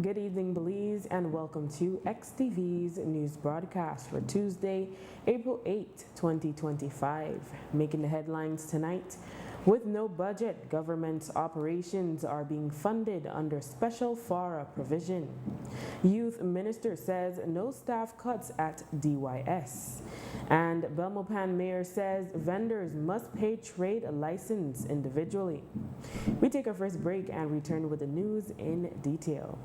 Good evening, Belize, and welcome to XTV's news broadcast for Tuesday, April 8, 2025. Making the headlines tonight, with no budget, government's operations are being funded under special FARA provision. Youth Minister says no staff cuts at DYS. And Belmopan Mayor says vendors must pay trade license individually. We take our first break and return with the news in detail.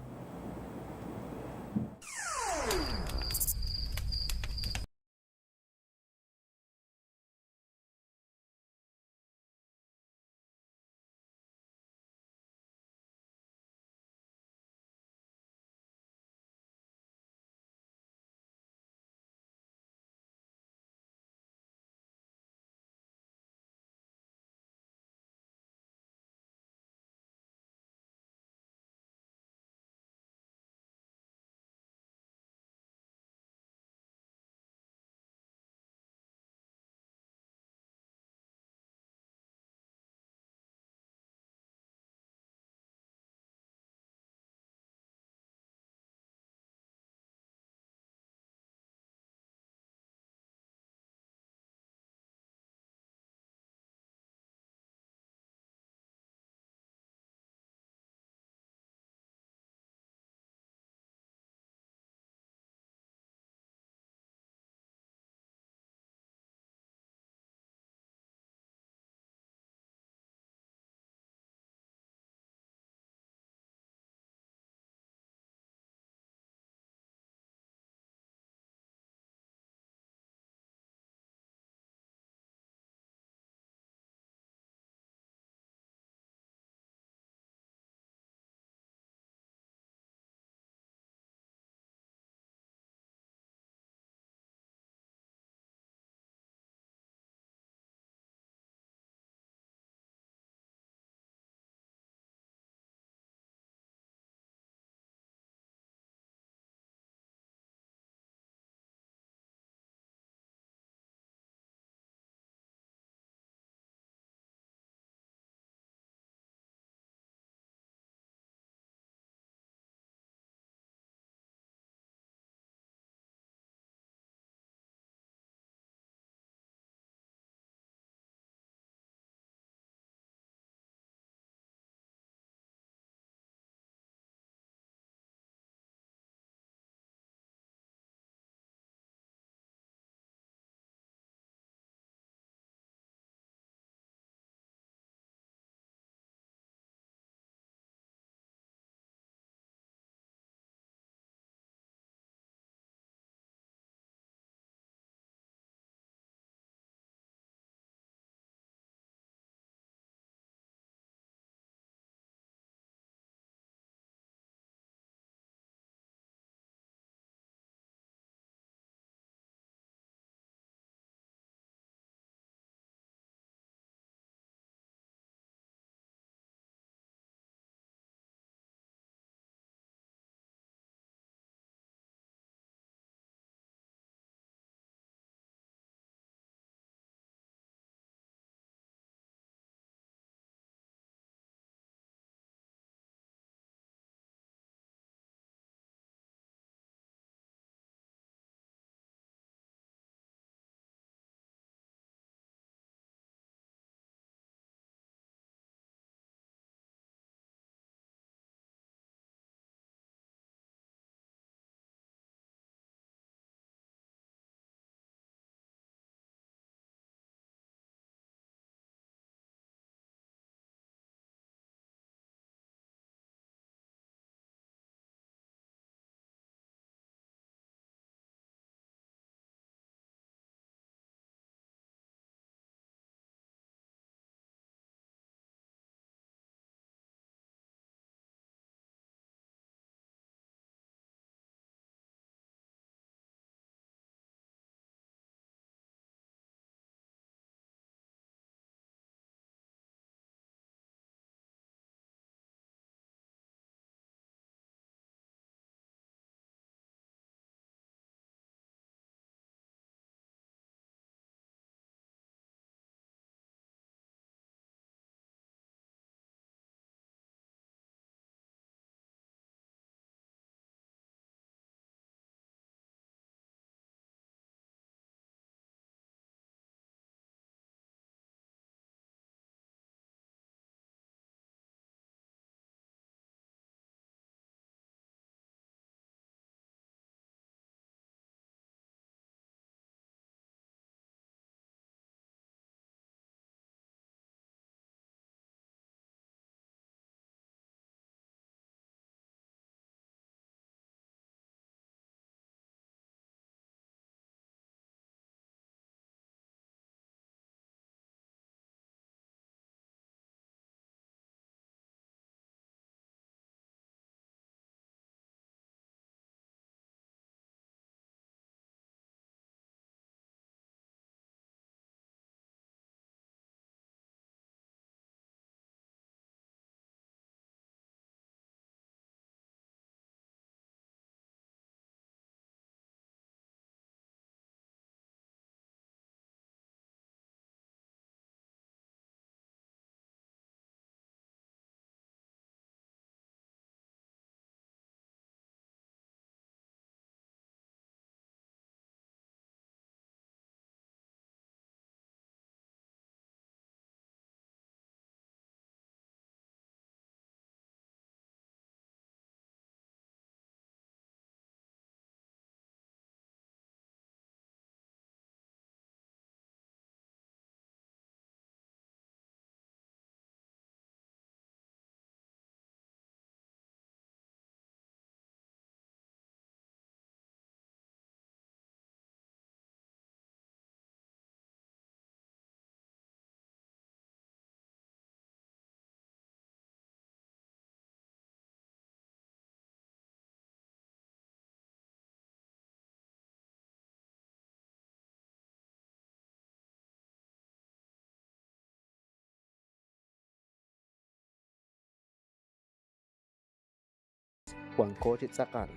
Sakari.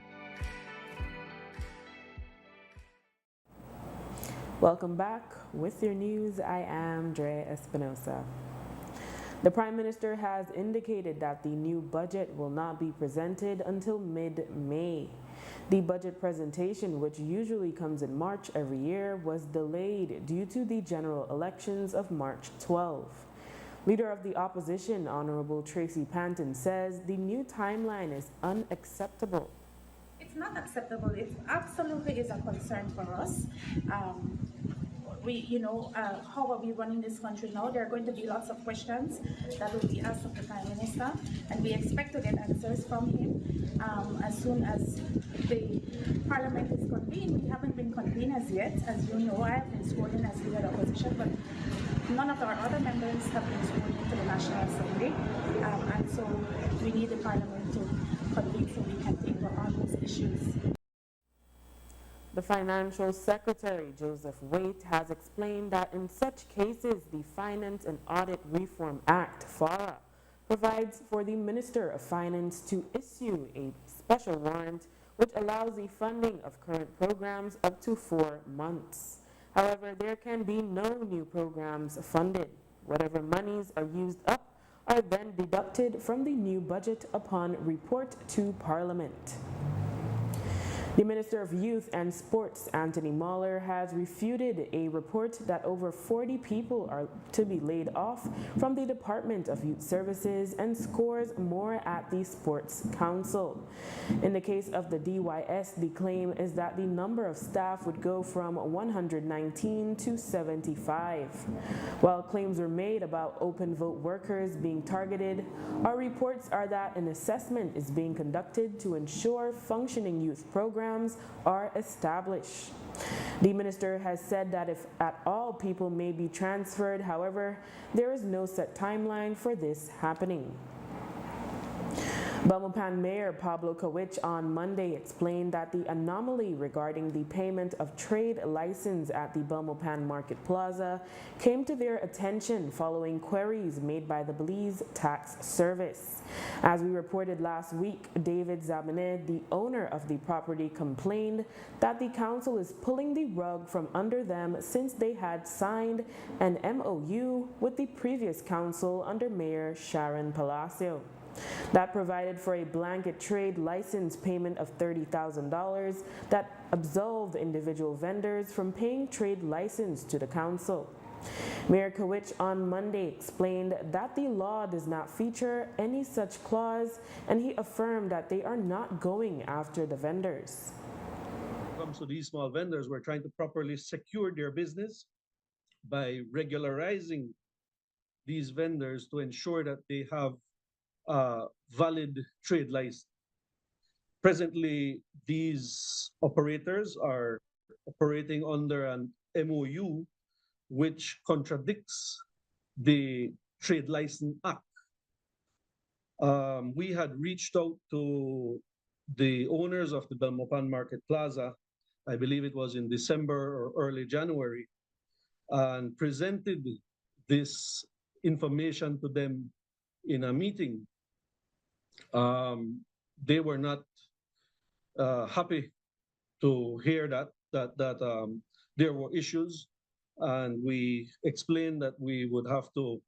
Welcome back. With your news, I am Drea Espinosa. The Prime Minister has indicated that the new budget will not be presented until mid-May. The budget presentation, which usually comes in March every year, was delayed due to the general elections of March 12. Leader of the opposition, Honorable Tracy Panton, says the new timeline is unacceptable. It's not acceptable. It absolutely is a concern for us. Um, how are we running this country now? There are going to be lots of questions that will be asked of the Prime Minister, and we expect to get answers from him as soon as the Parliament is convened. We haven't been convened as yet. As you know, I have been sworn in as leader of the opposition, but none of our other members have been sworn into the National Assembly, and so we need the Parliament to convene so we can take on these issues. The Financial Secretary, Joseph Waite, has explained that in such cases, the Finance and Audit Reform Act, FARA, provides for the Minister of Finance to issue a special warrant which allows the funding of current programs up to 4 months. However, there can be no new programs funded. Whatever monies are used up are then deducted from the new budget upon report to Parliament. The Minister of Youth and Sports, Anthony Mahler, has refuted a report that over 40 people are to be laid off from the Department of Youth Services and scores more at the Sports Council. In the case of the DYS, the claim is that the number of staff would go from 119 to 75. While claims were made about open vote workers being targeted, our reports are that an assessment is being conducted to ensure functioning youth programs are established. The minister has said that if at all people may be transferred, however, there is no set timeline for this happening. Belmopan Mayor Pablo Kawich on Monday explained that the anomaly regarding the payment of trade license at the Belmopan Market Plaza came to their attention following queries made by the Belize Tax Service. As we reported last week, David Zabane, the owner of the property, complained that the council is pulling the rug from under them since they had signed an MOU with the previous council under Mayor Sharon Palacio. That provided for a blanket trade license payment of $30,000 that absolved individual vendors from paying trade license to the council. Mayor Kawich on Monday explained that the law does not feature any such clause, and he affirmed that they are not going after the vendors. When it comes to these small vendors, we're trying to properly secure their business by regularizing these vendors to ensure that they have valid trade license. Presently, these operators are operating under an MOU which contradicts the Trade License Act. We had reached out to the owners of the Belmopan Market Plaza, I believe it was in December or early January, and presented this information to them in a meeting. They were not happy to hear that there were issues, and we explained that we would have to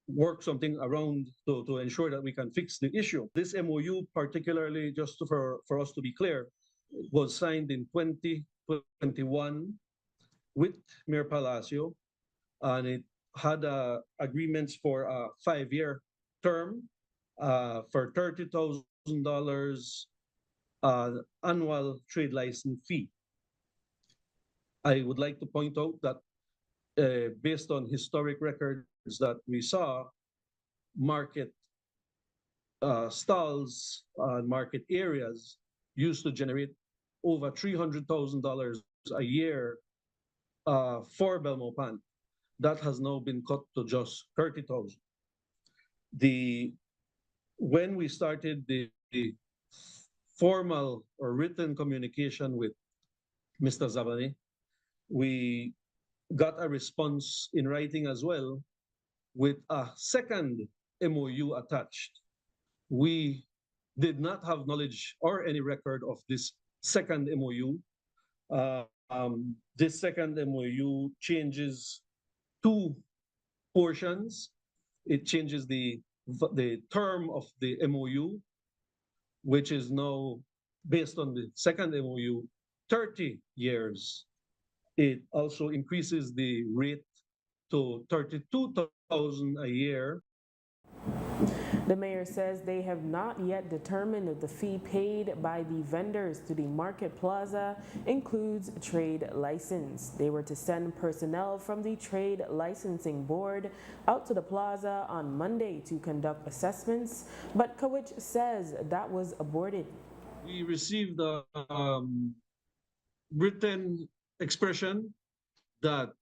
work something around to ensure that we can fix the issue. This MOU, particularly, just for us to be clear, was signed in 2021 with Mayor Palacio, and it had agreements for a 5-year term for $30,000 annual trade license fee. I would like to point out that based on historic records that we saw, market stalls, market areas used to generate over $300,000 a year for Belmopan. That has now been cut to just $30,000. When we started the formal or written communication with Mr. Zabane, we got a response in writing as well with a second MOU attached. We did not have knowledge or any record of this second MOU. This second MOU changes two portions. It changes the term of the MOU, which is now based on the second MOU, 30 years. It also increases the rate to 32,000 a year. The mayor says they have not yet determined if the fee paid by the vendors to the market plaza includes trade license. They were to send personnel from the Trade Licensing Board out to the plaza on Monday to conduct assessments, but Kawich says that was aborted. We received a written expression that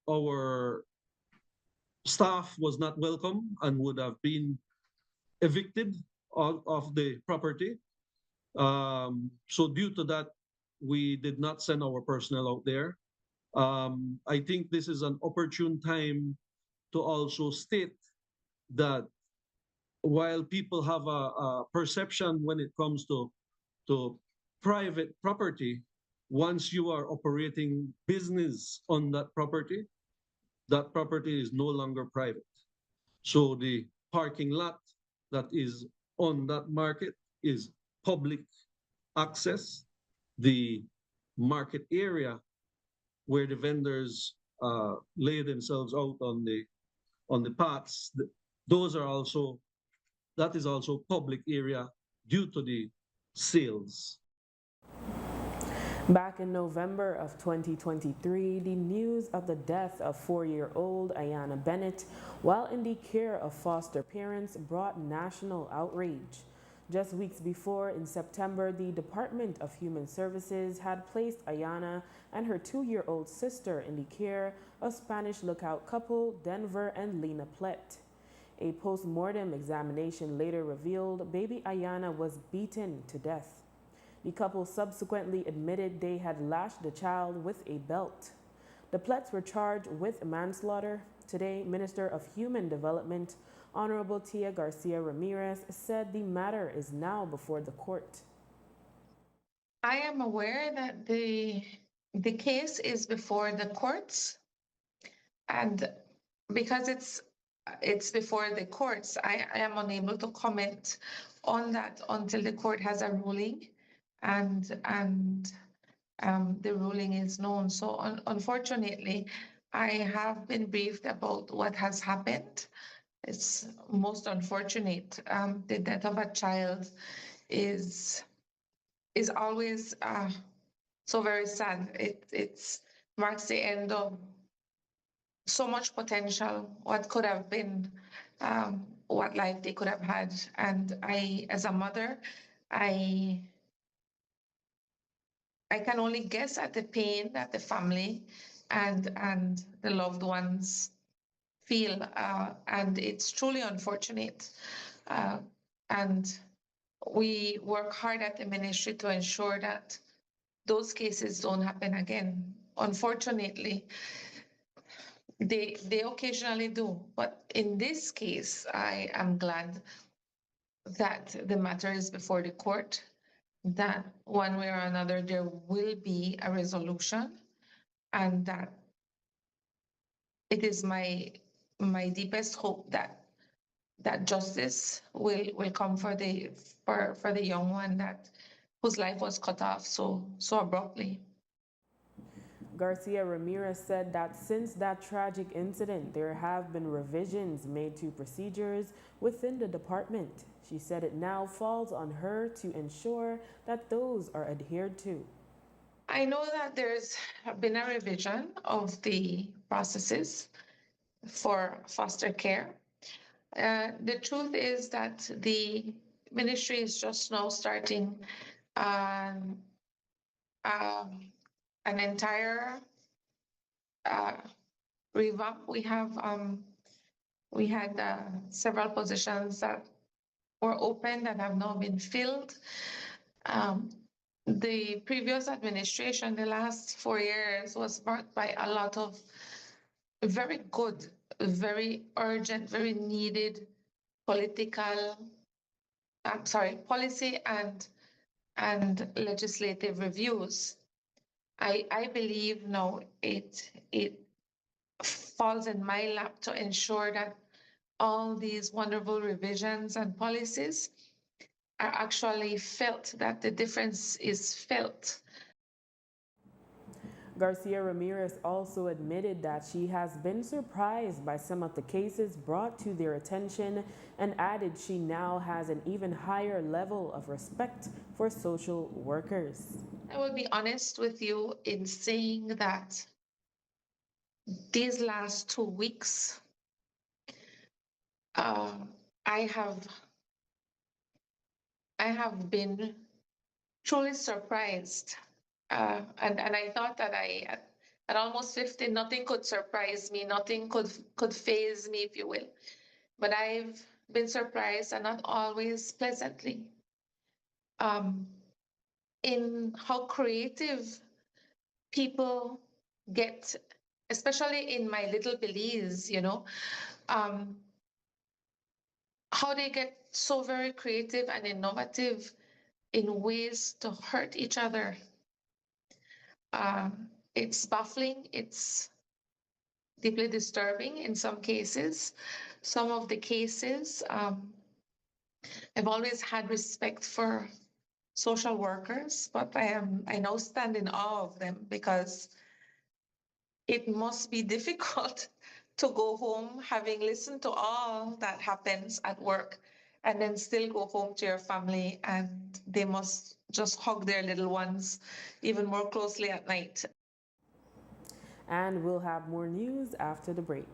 our staff was not welcome and would have been evicted of the property. So due to that, we did not send our personnel out there. I think this is an opportune time to also state that while people have a perception when it comes to private property, once you are operating business on that property is no longer private. So the parking lot that is on that market is public access. The market area where the vendors lay themselves out on the paths, that is also public area due to the sales. Back in November of 2023, the news of the death of 4-year-old Ayana Bennett while in the care of foster parents brought national outrage. Just weeks before, in September, the Department of Human Services had placed Ayana and her 2-year-old sister in the care of Spanish lookout couple Denver and Lena Plett. A post-mortem examination later revealed baby Ayana was beaten to death. The couple subsequently admitted they had lashed the child with a belt. The Pletts were charged with manslaughter. Today, Minister of Human Development, Honorable Tia Garcia Ramirez, said the matter is now before the court. I am aware that the case is before the courts, and because it's before the courts, I am unable to comment on that until the court has a ruling and the ruling is known. So unfortunately, I have been briefed about what has happened. It's most unfortunate. The death of a child is always so very sad. It's marks the end of so much potential, what could have been, what life they could have had. And I, as a mother, I can only guess at the pain that the family and the loved ones feel, and it's truly unfortunate. And we work hard at the ministry to ensure that those cases don't happen again. Unfortunately, they occasionally do, but in this case, I am glad that the matter is before the court, that one way or another there will be a resolution, and that it is my deepest hope that justice will come for the young one that whose life was cut off so abruptly. Garcia Ramirez said that since that tragic incident, there have been revisions made to procedures within the department. She said it now falls on her to ensure that those are adhered to. I know that there's been a revision of the processes for foster care. The truth is that the ministry is just now starting um, an entire revamp. We had several positions that were open that have now been filled. The previous administration, the last 4 years, was marked by a lot of very good, very urgent, very needed political I'm sorry, policy and legislative reviews. I believe now it falls in my lap to ensure that all these wonderful revisions and policies are actually felt, that the difference is felt. Garcia Ramirez also admitted that she has been surprised by some of the cases brought to their attention and added she now has an even higher level of respect for social workers. I will be honest with you in saying that these last 2 weeks, uh, I have I have been truly surprised, and I thought that at almost 50, nothing could surprise me, nothing could faze me, if you will. But I've been surprised, and not always pleasantly, um, in how creative people get, especially in my little Belize, um, how they get so very creative and innovative in ways to hurt each other. It's baffling, it's deeply disturbing in some cases. Some of the cases, I've always had respect for social workers, but I now stand in awe of them because it must be difficult to go home having listened to all that happens at work and then still go home to your family, and they must just hug their little ones even more closely at night. And we'll have more news after the break.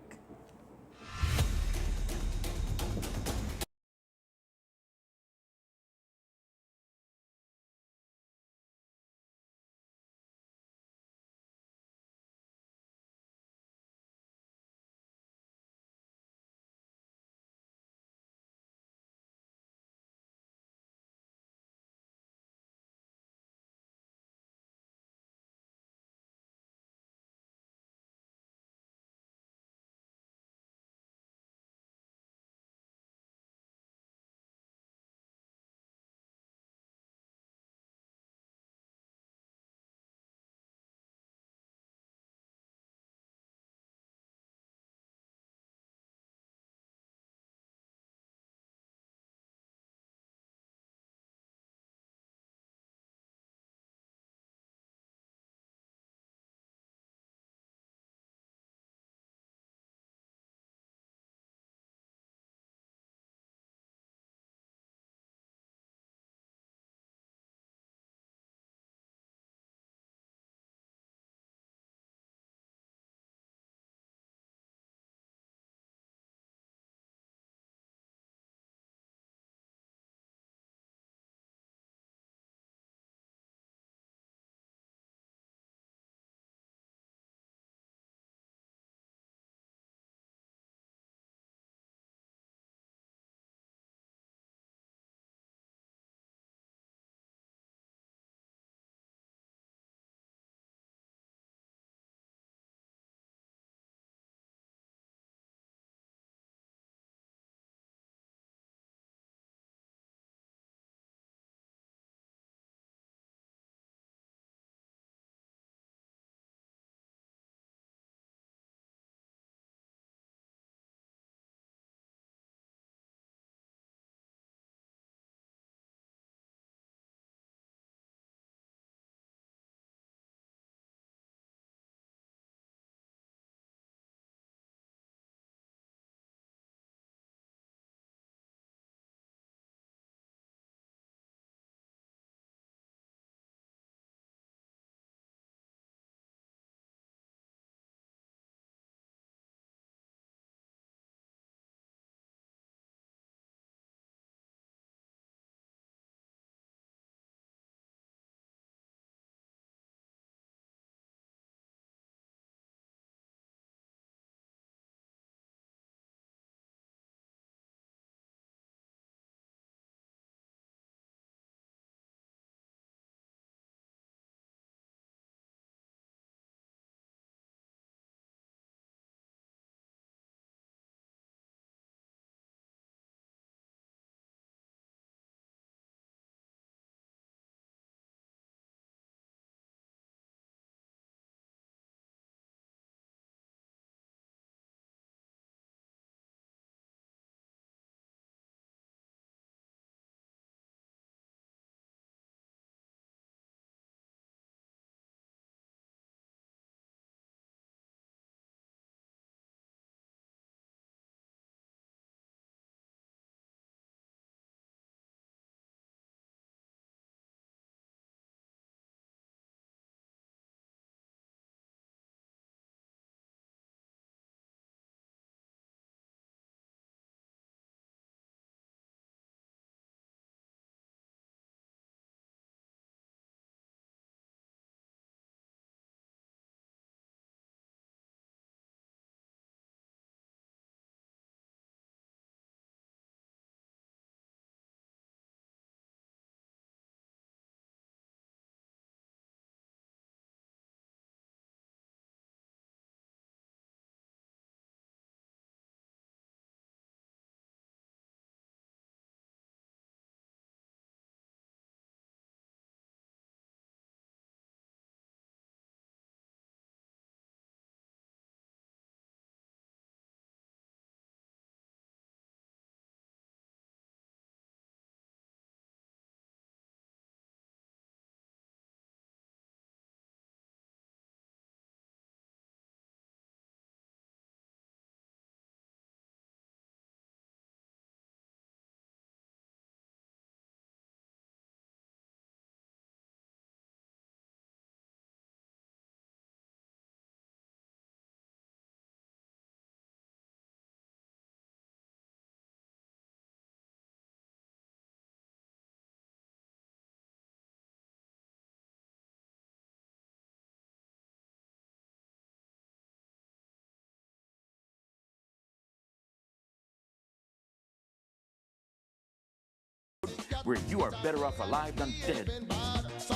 where you are better off alive than dead.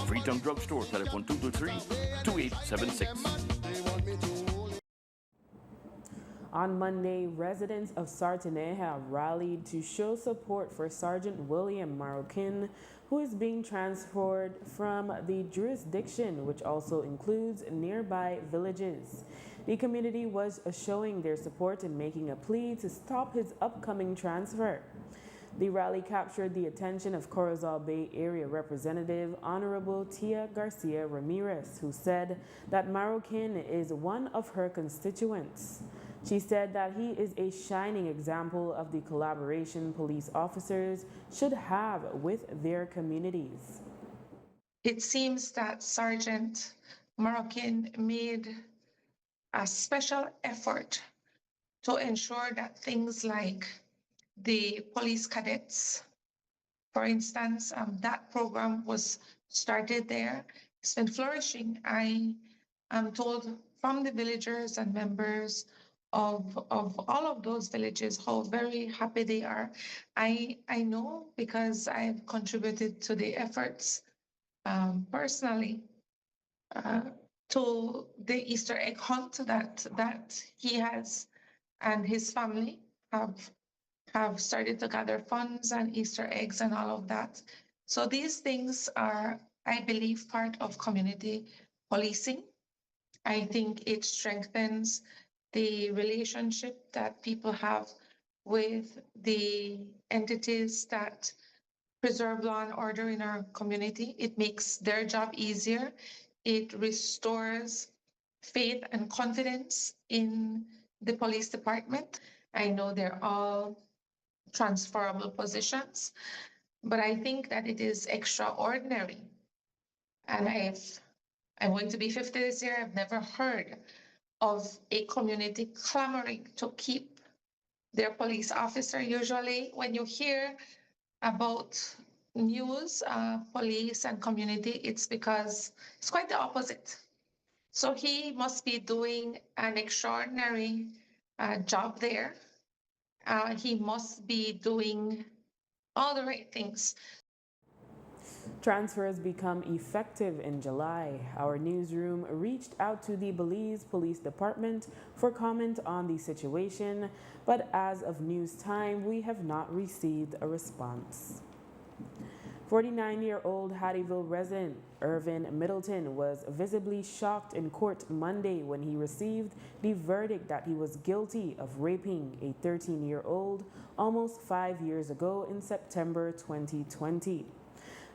Freetown Drugstore, telephone 223-2876. On Monday, residents of Sarteneja rallied to show support for Sergeant William Maroquin, who is being transferred from the jurisdiction, which also includes nearby villages. The community was showing their support and making a plea to stop his upcoming transfer. The rally captured the attention of Corozal Bay Area Representative Honorable Tia Garcia Ramirez, who said that Maroquin is one of her constituents. She said that he is a shining example of the collaboration police officers should have with their communities. It seems that Sergeant Maroquin made a special effort to ensure that things like the police cadets, for instance, that program was started there. It's been flourishing. I am told from the villagers and members of all of those villages how very happy they are. I know because I've contributed to the efforts personally to the Easter egg hunt that he has and his family have started to gather funds and Easter eggs and all of that. So these things are, I believe, part of community policing. I think it strengthens the relationship that people have with the entities that preserve law and order in our community. It makes their job easier. It restores faith and confidence in the police department. I know they're all transferable positions, but I think that it is extraordinary. And I'm going to be 50 this year. I've never heard of a community clamoring to keep their police officer. Usually when you hear about news, police and community, it's because it's quite the opposite. So he must be doing an extraordinary job there. He must be doing all the right things. Transfers become effective in July. Our newsroom reached out to the Belize Police Department for comment on the situation, but as of news time, we have not received a response. 49-year-old Hattieville resident Irvin Middleton was visibly shocked in court Monday when he received the verdict that he was guilty of raping a 13-year-old almost 5 years ago in September 2020.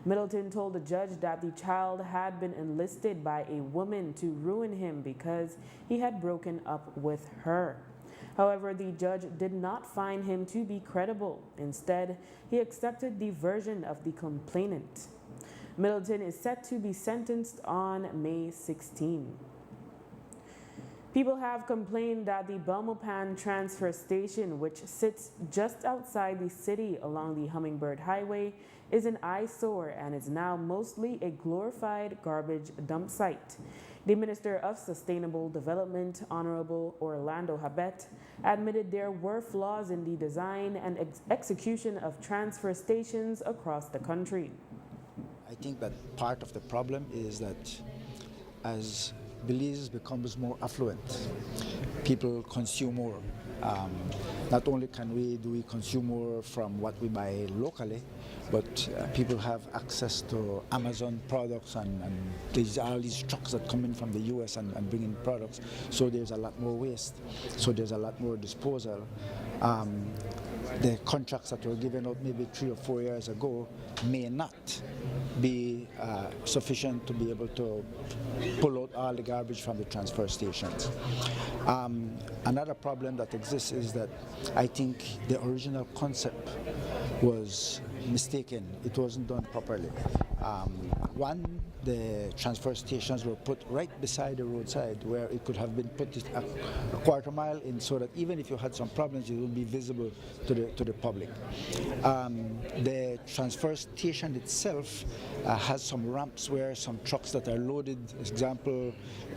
Middleton told the judge that the child had been enlisted by a woman to ruin him because he had broken up with her. However, the judge did not find him to be credible. Instead, he accepted the version of the complainant. Middleton is set to be sentenced on May 16. People have complained that the Belmopan transfer station, which sits just outside the city along the Hummingbird Highway, is an eyesore and is now mostly a glorified garbage dump site. The Minister of Sustainable Development, Honorable Orlando Habet, admitted there were flaws in the design and execution of transfer stations across the country. I think that part of the problem is that as Belize becomes more affluent, people consume more. Not only do we consume more from what we buy locally, but people have access to Amazon products and there's all these trucks that come in from the US and bring in products. So there's a lot more waste. So there's a lot more disposal. The contracts that were given out maybe 3 or 4 years ago may not be sufficient to be able to pull out all the garbage from the transfer stations. Another problem that exists is that I think the original concept was mistaken. It wasn't done properly. One, the transfer stations were put right beside the roadside where it could have been put a quarter mile in so that even if you had some problems, it would be visible to the public. The transfer station itself has some ramps where some trucks that are loaded, example,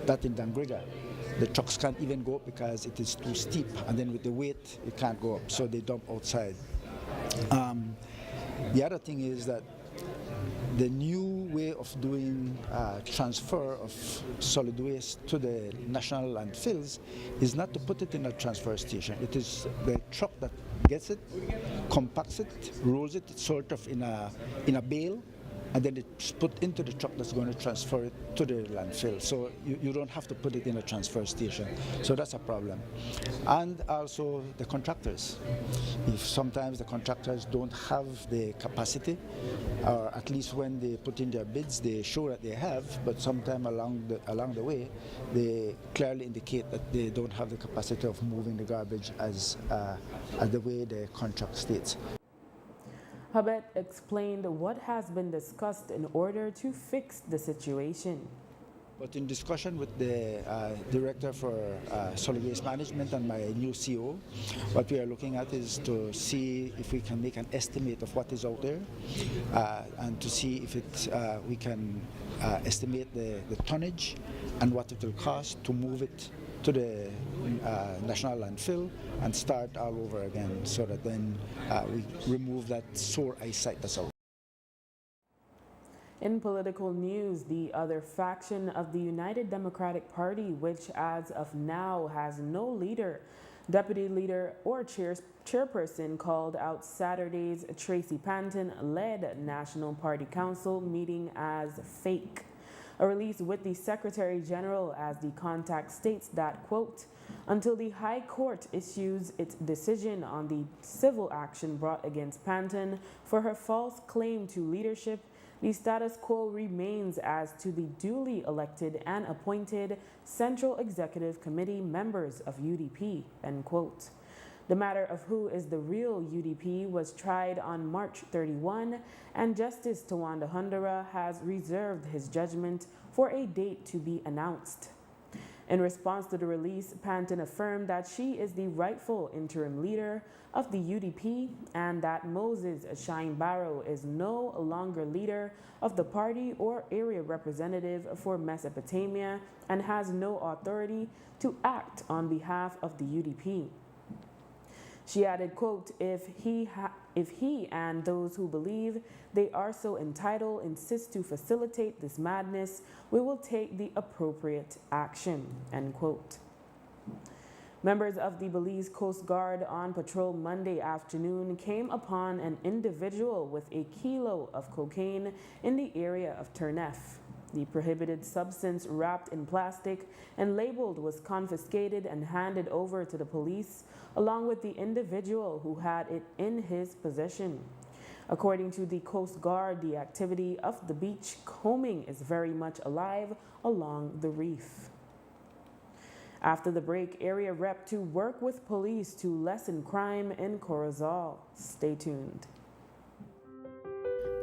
that in Dangriga, the trucks can't even go up because it is too steep, and then with the weight, it can't go up, so they dump outside. The other thing is that the new way of doing transfer of solid waste to the national landfills is not to put it in a transfer station. It is the truck that gets it, compacts it, rolls it sort of in a bale, and then it's put into the truck that's going to transfer it to the landfill. So you don't have to put it in a transfer station. So that's a problem. And also the contractors. If sometimes the contractors don't have the capacity, or at least when they put in their bids, they show that they have, but sometime along the way, they clearly indicate that they don't have the capacity of moving the garbage as the way the contract states. Habet explained what has been discussed in order to fix the situation. But in discussion with the Director for Solid Waste Management and my new CO, what we are looking at is to see if we can make an estimate of what is out there and to see if we can estimate the tonnage and what it will cost to move it to the national landfill and start all over again, so that then we remove that sore eyesight that's out. In political news, the other faction of the United Democratic Party, which as of now has no leader, deputy leader, or chairperson, called out Saturday's Tracy Panton-led National Party Council meeting as fake. A release with the Secretary General as the contact states that, quote, until the High Court issues its decision on the civil action brought against Panton for her false claim to leadership, the status quo remains as to the duly elected and appointed Central Executive Committee members of UDP, end quote. The matter of who is the real UDP was tried on March 31, and Justice Tawanda Hundara has reserved his judgment for a date to be announced. In response to the release, Panton affirmed that she is the rightful interim leader of the UDP and that Moses Shine Barrow is no longer leader of the party or area representative for Mesopotamia and has no authority to act on behalf of the UDP. She added, quote, if he and those who believe they are so entitled insist to facilitate this madness, we will take the appropriate action, end quote. Members of the Belize Coast Guard on patrol Monday afternoon came upon an individual with a kilo of cocaine in the area of Turnef. The prohibited substance, wrapped in plastic and labeled, was confiscated and handed over to the police, along with the individual who had it in his possession. According to the Coast Guard, the activity of the beach combing is very much alive along the reef. After the break, area rep to work with police to lessen crime in Corozal. Stay tuned.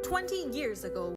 20 years ago,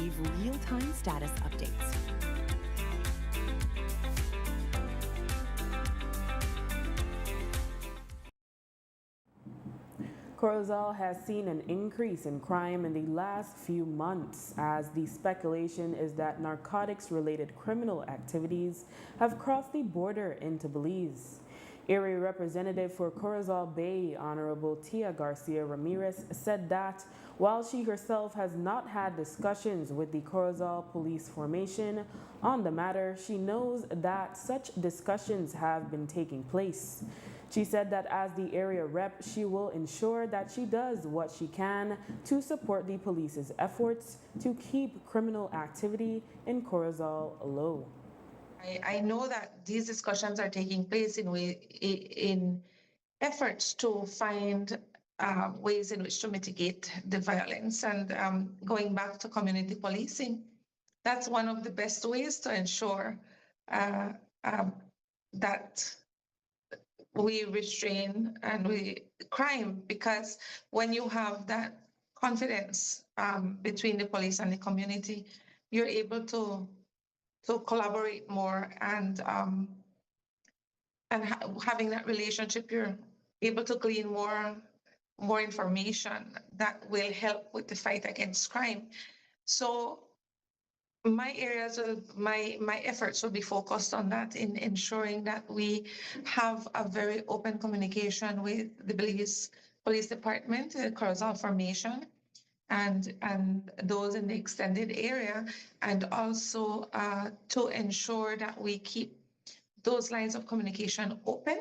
receive real-time status updates. Corozal has seen an increase in crime in the last few months, as the speculation is that narcotics-related criminal activities have crossed the border into Belize. Area Representative for Corozal Bay, Honorable Tia Garcia Ramirez, said that while she herself has not had discussions with the Corozal Police Formation on the matter, she knows that such discussions have been taking place. She said that as the area rep, she will ensure that she does what she can to support the police's efforts to keep criminal activity in Corozal low. I know that these discussions are taking place in efforts to find ways in which to mitigate the violence. And going back to community policing, that's one of the best ways to ensure that we restrain and we crime, because when you have that confidence between the police and the community, you're able to collaborate more, and having that relationship, you're able to glean more information that will help with the fight against crime. So my areas of my efforts will be focused on that, in ensuring that we have a very open communication with the Belize Police Department, the Corozal Formation, and those in the extended area, and also to ensure that we keep those lines of communication open.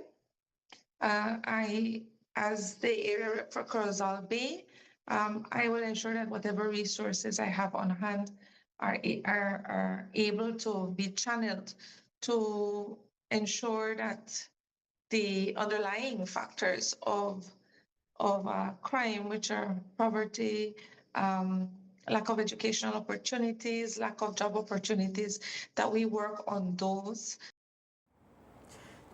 As the area rep for Corozal Bay, I will ensure that whatever resources I have on hand are able to be channeled to ensure that the underlying factors of crime, which are poverty, lack of educational opportunities, lack of job opportunities, that we work on those.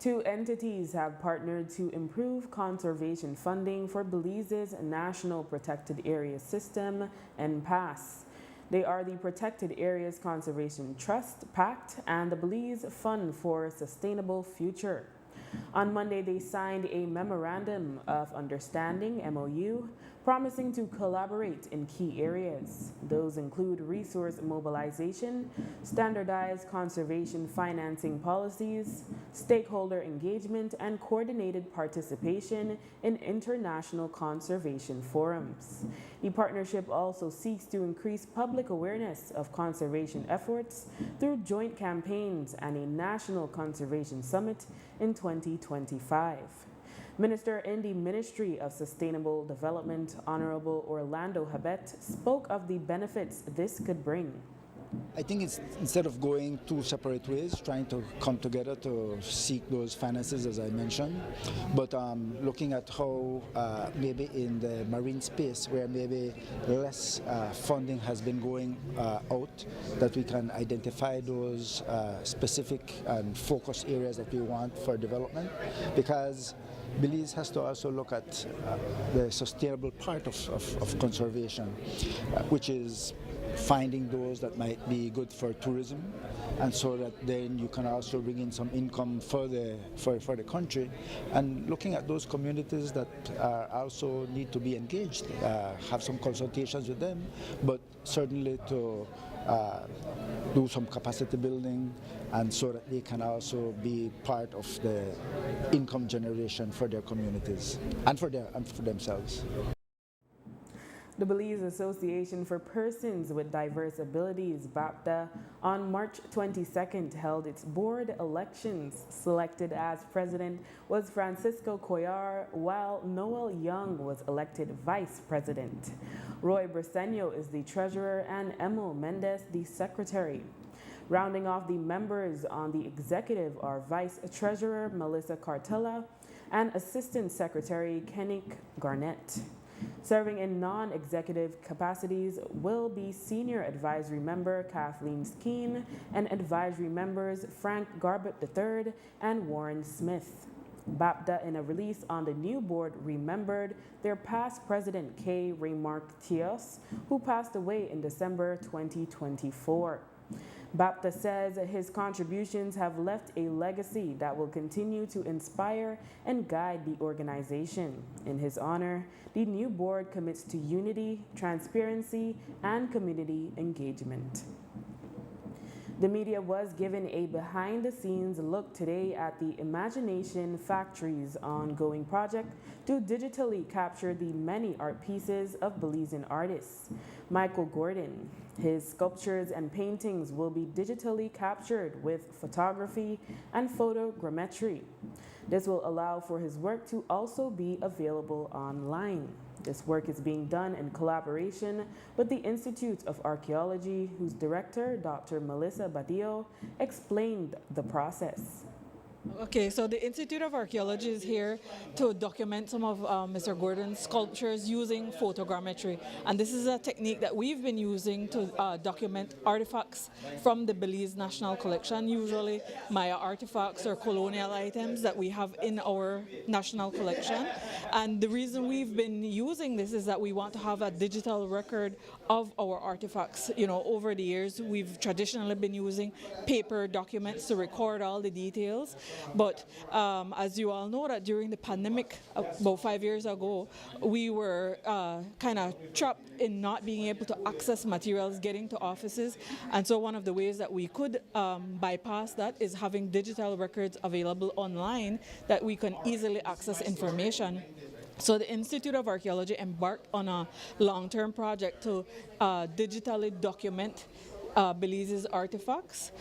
Two entities have partnered to improve conservation funding for Belize's National Protected Areas System, NPAS. They are the Protected Areas Conservation Trust, PACT, and the Belize Fund for a Sustainable Future. On Monday, they signed a Memorandum of Understanding, MOU, promising to collaborate in key areas. Those include resource mobilization, standardized conservation financing policies, stakeholder engagement, and coordinated participation in international conservation forums. The partnership also seeks to increase public awareness of conservation efforts through joint campaigns and a national conservation summit in 2025. Minister in the Ministry of Sustainable Development, Honorable Orlando Habet, spoke of the benefits this could bring. I think it's, instead of going two separate ways, trying to come together to seek those finances, as I mentioned, but looking at how maybe in the marine space, where maybe less funding has been going out, that we can identify those specific and focus areas that we want for development, because Belize has to also look at the sustainable part of conservation, which is finding those that might be good for tourism, and so that then you can also bring in some income for the country, and looking at those communities that also need to be engaged, have some consultations with them, but certainly to do some capacity building, and so that they can also be part of the income generation for their communities and for themselves. The Belize Association for Persons with Diverse Abilities, BAPTA, on March 22nd held its board elections. Selected as president was Francisco Coyar, while Noel Young was elected vice president. Roy Briceño is the treasurer and Emil Mendez the secretary. Rounding off the members on the executive are Vice Treasurer Melissa Cartella and Assistant Secretary Kennick Garnett. Serving in non-executive capacities will be Senior Advisory Member Kathleen Skeen and Advisory Members Frank Garbett III and Warren Smith. BAPDA, in a release on the new board, remembered their past president, K. Raymark Tios, who passed away in December 2024. BAPDA says his contributions have left a legacy that will continue to inspire and guide the organization. In his honor, the new board commits to unity, transparency, and community engagement. The media was given a behind-the-scenes look today at the Imagination Factory's ongoing project to digitally capture the many art pieces of Belizean artists. Michael Gordon, his sculptures and paintings will be digitally captured with photography and photogrammetry. This will allow for his work to also be available online. This work is being done in collaboration with the Institute of Archaeology, whose director, Dr. Melissa Badillo, explained the process. Okay, so the Institute of Archaeology is here to document some of Mr. Gordon's sculptures using photogrammetry. And this is a technique that we've been using to document artifacts from the Belize National Collection, usually Maya artifacts or colonial items that we have in our national collection. And the reason we've been using this is that we want to have a digital record of our artifacts. You know, over the years, we've traditionally been using paper documents to record all the details. But as you all know, that during the pandemic about 5 years ago, we were kind of trapped in not being able to access materials getting to offices. And so one of the ways that we could bypass that is having digital records available online that we can easily access information. So the Institute of Archaeology embarked on a long-term project to digitally document Belize's artifacts.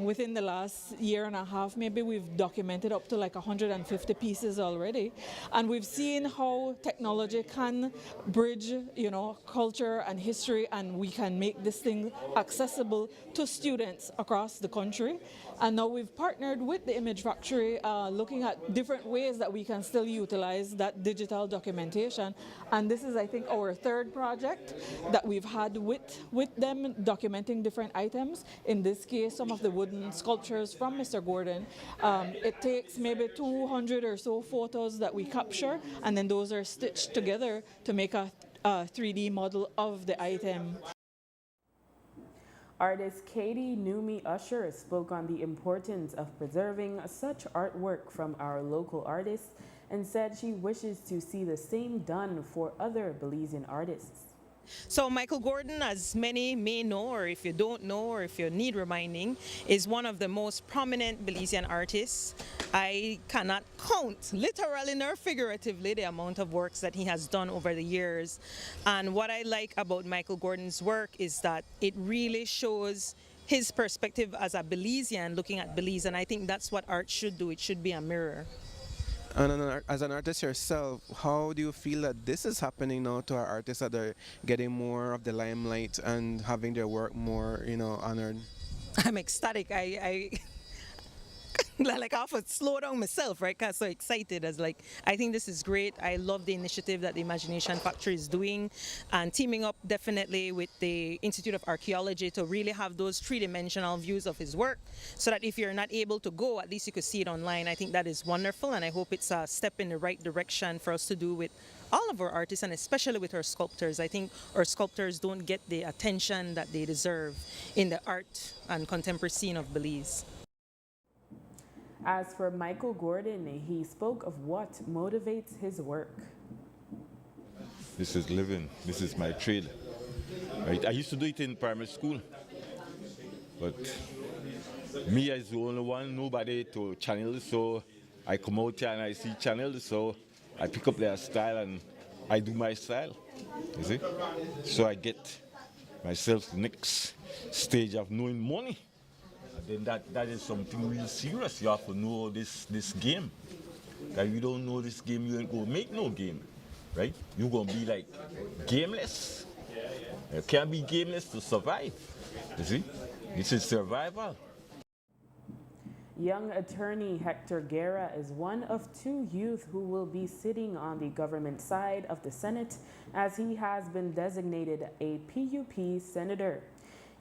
Within the last year and a half, maybe we've documented up to like 150 pieces already. And we've seen how technology can bridge, you know, culture and history, and we can make this thing accessible to students across the country. And now we've partnered with the Image Factory, looking at different ways that we can still utilize that digital documentation. And this is, I think, our third project that we've had with them documenting different items. In this case, some of the wooden sculptures from Mr. Gordon. It takes maybe 200 or so photos that we capture, and then those are stitched together to make a 3D model of the item. Artist Katie Numi Usher spoke on the importance of preserving such artwork from our local artists and said she wishes to see the same done for other Belizean artists. So Michael Gordon, as many may know, or if you don't know, or if you need reminding, is one of the most prominent Belizean artists. I cannot count, literally nor figuratively, the amount of works that he has done over the years. And what I like about Michael Gordon's work is that it really shows his perspective as a Belizean looking at Belize, and I think that's what art should do. It should be a mirror. And as an artist yourself, how do you feel that this is happening now to our artists, that they're getting more of the limelight and having their work more, you know, honored? I'm ecstatic. I like I have to slow down myself, right? Cause I'm so excited. I think this is great. I love the initiative that the Imagination Factory is doing, and teaming up definitely with the Institute of Archaeology to really have those three-dimensional views of his work, so that if you're not able to go, at least you could see it online. I think that is wonderful, and I hope it's a step in the right direction for us to do with all of our artists, and especially with our sculptors. I think our sculptors don't get the attention that they deserve in the art and contemporary scene of Belize. As for Michael Gordon, he spoke of what motivates his work. This is living. This is my trade. Right? I used to do it in primary school, but me as the only one, nobody to channel, so I come out here and I see channels, so I pick up their style and I do my style, you see? So I get myself the next stage of knowing money. And then that is something real serious. You have to know this game. That if you don't know this game, you ain't gonna make no game, right? You're gonna be like gameless. You can't be gameless to survive, you see? This is survival. Young attorney Hector Guerra is one of two youth who will be sitting on the government side of the Senate, as he has been designated a PUP senator.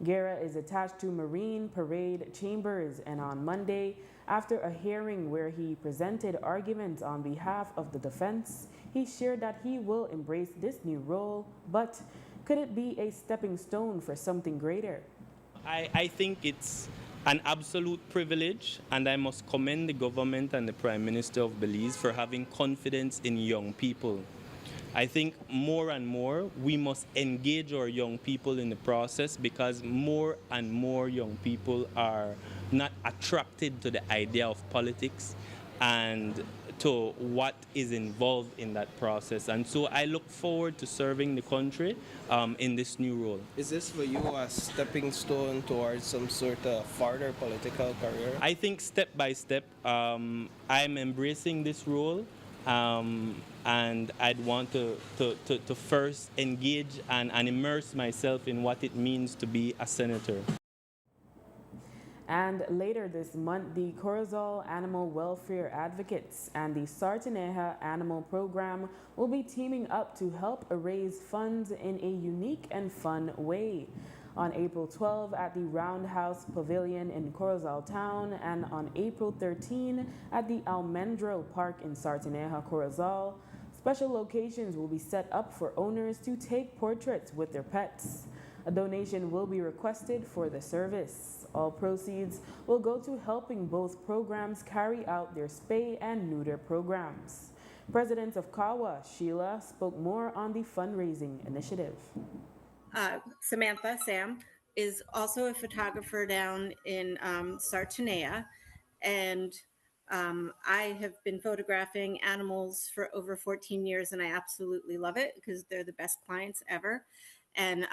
Guerra is attached to Marine Parade Chambers, and on Monday, After a hearing where he presented arguments on behalf of the defense, he shared that he will embrace this new role, but could it be a stepping stone for something greater? I think it's an absolute privilege, and I must commend the government and the Prime Minister of Belize for having confidence in young people. I think more and more we must engage our young people in the process, because more and more young people are not attracted to the idea of politics and to what is involved in that process. And so I look forward to serving the country in this new role. Is this for you a stepping stone towards some sort of further political career? I think step by step, I'm embracing this role. And I'd want to first engage and immerse myself in what it means to be a senator. And later this month, the Corozal Animal Welfare Advocates and the Sartaneja Animal Program will be teaming up to help raise funds in a unique and fun way. On April 12 at the Roundhouse Pavilion in Corozal Town, and on April 13 at the Almendro Park in Sartaneja, Corozal, special locations will be set up for owners to take portraits with their pets. A donation will be requested for the service. All proceeds will go to helping both programs carry out their spay and neuter programs. President of CAWA, Sheila, spoke more on the fundraising initiative. Samantha, Sam, is also a photographer down in Sartaneja, and I have been photographing animals for over 14 years, and I absolutely love it because they're the best clients ever. And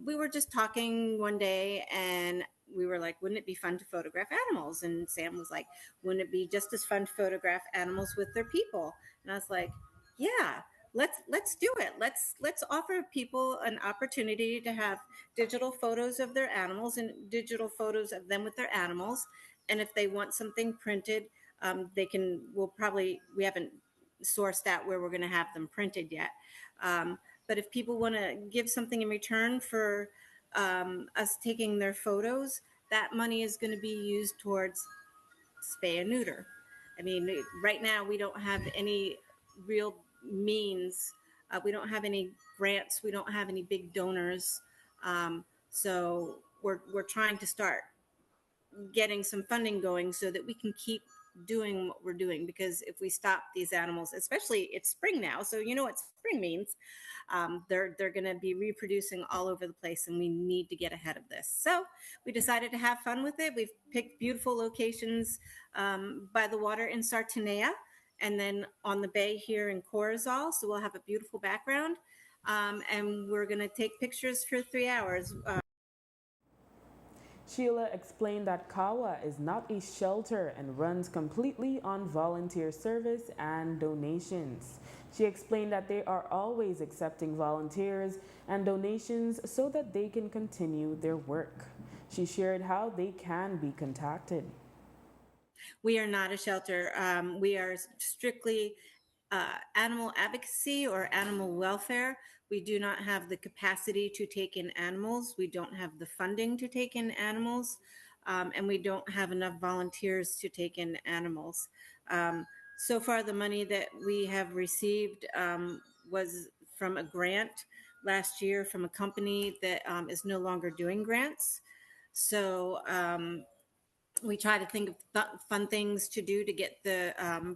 we were just talking one day, and we were like, wouldn't it be fun to photograph animals? And Sam was like, wouldn't it be just as fun to photograph animals with their people? And I was like, yeah, let's do it. Let's offer people an opportunity to have digital photos of their animals and digital photos of them with their animals. And if they want something printed, they can. We haven't sourced out where we're going to have them printed yet. But if people want to give something in return for us taking their photos, that money is going to be used towards spay and neuter. I mean, right now we don't have any real means. We don't have any grants. We don't have any big donors. So we're trying to start getting some funding going so that we can keep doing what we're doing, because if we stop these animals, especially it's spring now, so you know what spring means, they're going to be reproducing all over the place, and we need to get ahead of this. So we decided to have fun with it. We've picked beautiful locations by the water in Sartaneja, and then on the bay here in Corozal, so we'll have a beautiful background, and we're going to take pictures for 3 hours. Sheila explained that CAWA is not a shelter and runs completely on volunteer service and donations. She explained that they are always accepting volunteers and donations so that they can continue their work. She shared how they can be contacted. We are not a shelter. We are strictly animal advocacy or animal welfare. We do not have the capacity to take in animals. We don't have the funding to take in animals. And we don't have enough volunteers to take in animals. So far, the money that we have received was from a grant last year from a company that is no longer doing grants. So we try to think of fun things to do to get the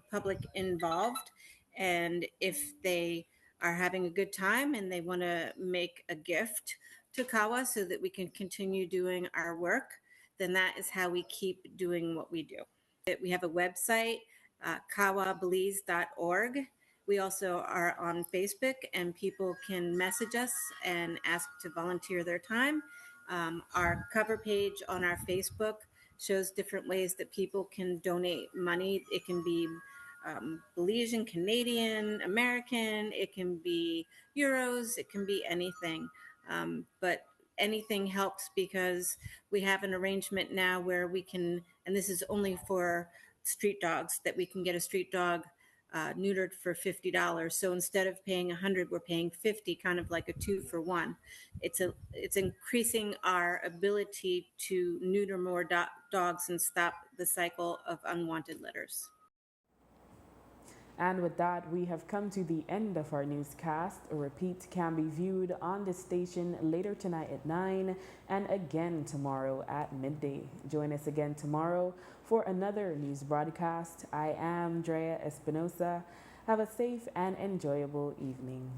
public involved. And if they are having a good time and they want to make a gift to CAWA so that we can continue doing our work, then that is how we keep doing what we do. We have a website, kawabelize.org. We also are on Facebook, and people can message us and ask to volunteer their time. Our cover page on our Facebook shows different ways that people can donate money. It can be Belizean, Canadian, American, it can be euros, it can be anything. But anything helps, because we have an arrangement now where we can, and this is only for street dogs, that we can get a street dog neutered for $50. So instead of paying 100, we're paying 50, kind of like a 2-for-1. It's increasing our ability to neuter more dogs and stop the cycle of unwanted litters. And with that, we have come to the end of our newscast. A repeat can be viewed on the station later tonight at 9 and again tomorrow at midday. Join us again tomorrow for another news broadcast. I am Drea Espinosa. Have a safe and enjoyable evening.